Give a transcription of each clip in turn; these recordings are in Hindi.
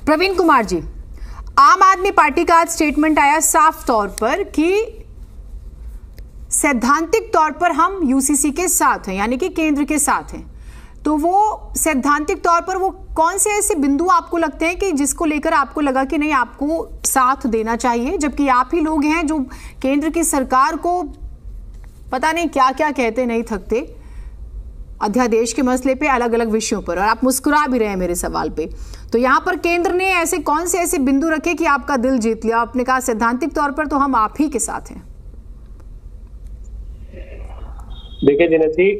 प्रवीण कुमार जी, आम आदमी पार्टी का आज स्टेटमेंट आया साफ तौर पर कि सैद्धांतिक तौर पर हम यूसीसी के साथ हैं, यानी कि केंद्र के साथ हैं। तो वो सैद्धांतिक तौर पर वो कौन से ऐसे बिंदु आपको लगते हैं कि जिसको लेकर आपको लगा कि नहीं, आपको साथ देना चाहिए, जबकि आप ही लोग हैं जो केंद्र की सरकार को पता नहीं क्या क्या कहते नहीं थकते अध्यादेश के मसले पे, अलग अलग विषयों पर, और आप मुस्कुरा भी रहे हैं मेरे सवाल पे। तो यहाँ पर केंद्र ने ऐसे कौन से ऐसे बिंदु रखे कि आपका दिल जीत लिया? आपने कहा सैद्धांतिक तौर पर तो हम आप ही के साथ हैं। देखिए जिनेश जी,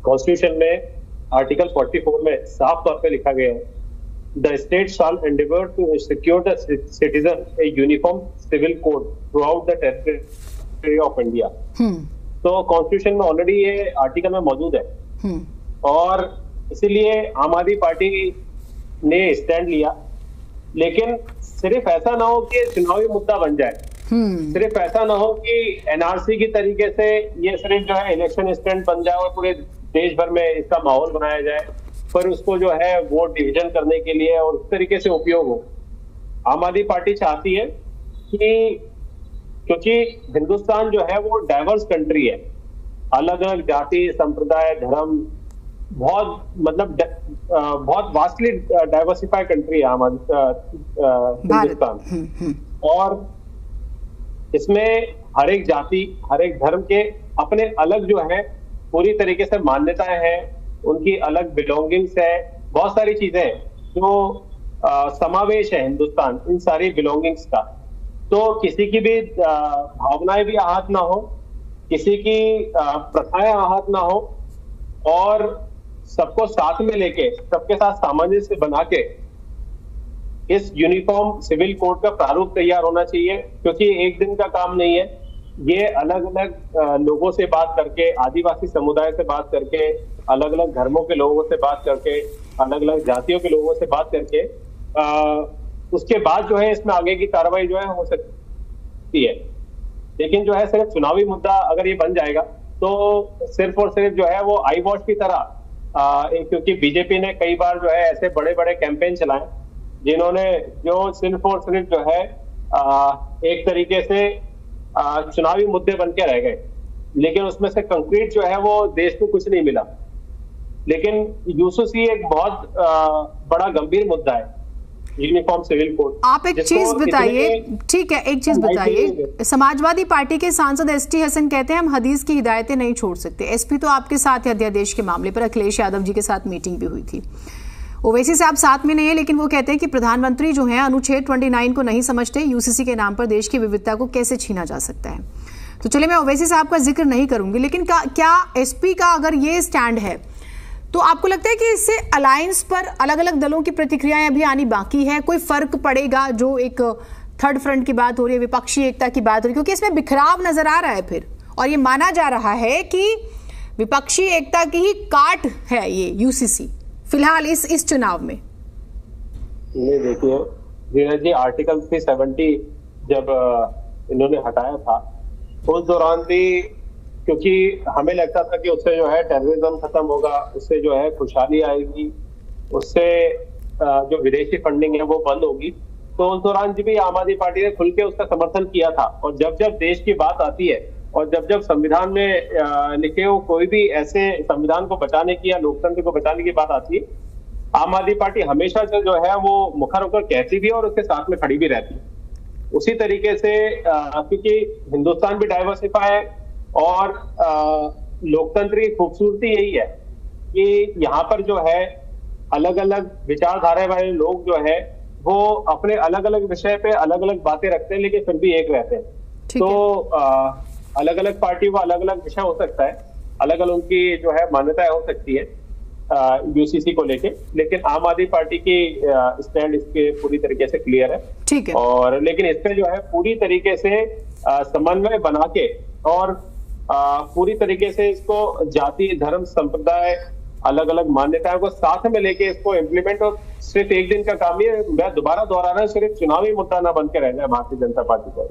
कॉन्स्टिट्यूशन में आर्टिकल 44 में साफ तौर पे लिखा गया है, the state shall endeavour to secure the citizen a uniform civil code throughout the territory of India. तो कॉन्स्टिट्यूशन में ऑलरेडी ये आर्टिकल में मौजूद है, और इसीलिए आम आदमी पार्टी ने स्टैंड लिया। लेकिन सिर्फ ऐसा ना हो कि चुनावी मुद्दा बन जाए, सिर्फ ऐसा ना हो कि एनआरसी की तरीके से ये सिर्फ जो है इलेक्शन स्टैंड बन जाए और पूरे देश भर में इसका माहौल बनाया जाए, पर उसको जो है वोट डिवीजन करने के लिए और उस तरीके से उपयोग हो। आम आदमी पार्टी चाहती है कि, क्योंकि हिंदुस्तान जो है वो डाइवर्स कंट्री है, अलग अलग जाति, संप्रदाय, धर्म, बहुत वास्टली डाइवर्सिफाइड कंट्री है हिंदुस्तान। और इसमें हर एक जाति, हर एक धर्म के अपने अलग जो है पूरी तरीके से मान्यताएं हैं, उनकी अलग बिलोंगिंग्स है, बहुत सारी चीजें हैं जो समावेश है हिंदुस्तान इन सारी बिलोंगिंग्स का। तो किसी की भी भावनाएं भी आहत ना हो, किसी की प्रथाएं आहत ना हो, और सबको साथ में लेके, सबके साथ सामंजस्य बना के इस यूनिफॉर्म सिविल कोड का प्रारूप तैयार होना चाहिए। क्योंकि एक दिन का काम नहीं है, ये अलग अलग लोगों से बात करके, आदिवासी समुदाय से बात करके, अलग अलग धर्मों के लोगों से बात करके, अलग अलग जातियों के लोगों से बात करके, उसके बाद जो है इसमें आगे की कार्रवाई जो है हो सकती है। लेकिन जो है सिर्फ चुनावी मुद्दा अगर ये बन जाएगा तो सिर्फ और सिर्फ जो है वो आई वॉश की तरह, क्योंकि बीजेपी ने कई बार जो है ऐसे बड़े बड़े कैंपेन चलाए जिन्होंने जो सिर्फ और सिर्फ जो है एक तरीके से चुनावी मुद्दे बन के रह गए, लेकिन उसमें से कंक्रीट जो है वो देश को कुछ नहीं मिला। लेकिन यूसीसी एक बहुत बड़ा गंभीर मुद्दा है, यूनिफॉर्म सिविल कोड। आप एक चीज बताइए, ठीक है, एक चीज बताइए, समाजवादी पार्टी के सांसद एसटी हसन कहते हैं हम हदीस की हिदायतें नहीं छोड़ सकते। एसपी तो आपके साथ है अध्यादेश के मामले पर, अखिलेश यादव जी के साथ मीटिंग भी हुई थी। ओवैसी साहब साथ में नहीं है, लेकिन वो कहते हैं कि प्रधानमंत्री जो है अनुच्छेद 29 को नहीं समझते, यूसीसी के नाम पर देश की विविधता को कैसे छीना जा सकता है। तो चलिए, मैं ओवैसी साहब का जिक्र नहीं करूंगी, लेकिन क्या एसपी का अगर ये स्टैंड है तो आपको लगता है कि इससे अलायंस पर अलग अलग दलों की प्रतिक्रियाएं अभी आनी बाकी है? कोई फर्क पड़ेगा? जो एक थर्ड फ्रंट की बात हो रही है, विपक्षी एकता की बात हो रही है, क्योंकि इसमें बिखराव नजर आ रहा है फिर, और ये माना जा रहा है कि विपक्षी एकता की ही काट है ये यूसीसी फिलहाल इस चुनाव में। ये देखिए जी, आर्टिकल 370 जब इन्होंने हटाया था उस दौरान भी, क्योंकि हमें लगता था कि उससे जो है टेररिज्म खत्म होगा, उससे जो है खुशहाली आएगी, उससे जो विदेशी फंडिंग है वो बंद होगी, तो उस दौरान भी आम आदमी पार्टी ने खुल के उसका समर्थन किया था। और जब जब देश की बात आती है और जब जब संविधान में लिखे हो कोई भी ऐसे संविधान को बचाने की या लोकतंत्र को बचाने की बात आती है, आम आदमी पार्टी हमेशा से जो है वो मुखर होकर कहती भी है और उसके साथ में खड़ी भी रहती है। उसी तरीके से क्योंकि हिंदुस्तान भी डाइवर्सिफाई है और लोकतंत्र की खूबसूरती यही है कि यहाँ पर जो है अलग अलग विचारधारा वाले लोग जो है वो अपने अलग अलग विषय पे अलग अलग बातें रखते हैं, लेकिन फिर भी एक रहते हैं। तो अलग अलग पार्टी का अलग अलग विषय हो सकता है, अलग अलग उनकी जो है मान्यताएं हो सकती है यूसीसी को लेके, लेकिन आम आदमी पार्टी की स्टैंड इसके पूरी तरीके से क्लियर है। ठीक है। और लेकिन इसमें जो है पूरी तरीके से समन्वय बना के और पूरी तरीके से इसको जाति, धर्म, संप्रदाय, अलग अलग मान्यताओं को साथ में लेके इसको इम्प्लीमेंट, और सिर्फ एक दिन का काम ही है। मैं दोबारा दोहरा रहा हूं, सिर्फ चुनावी मुद्दा ना बन के रहना है भारतीय जनता पार्टी को।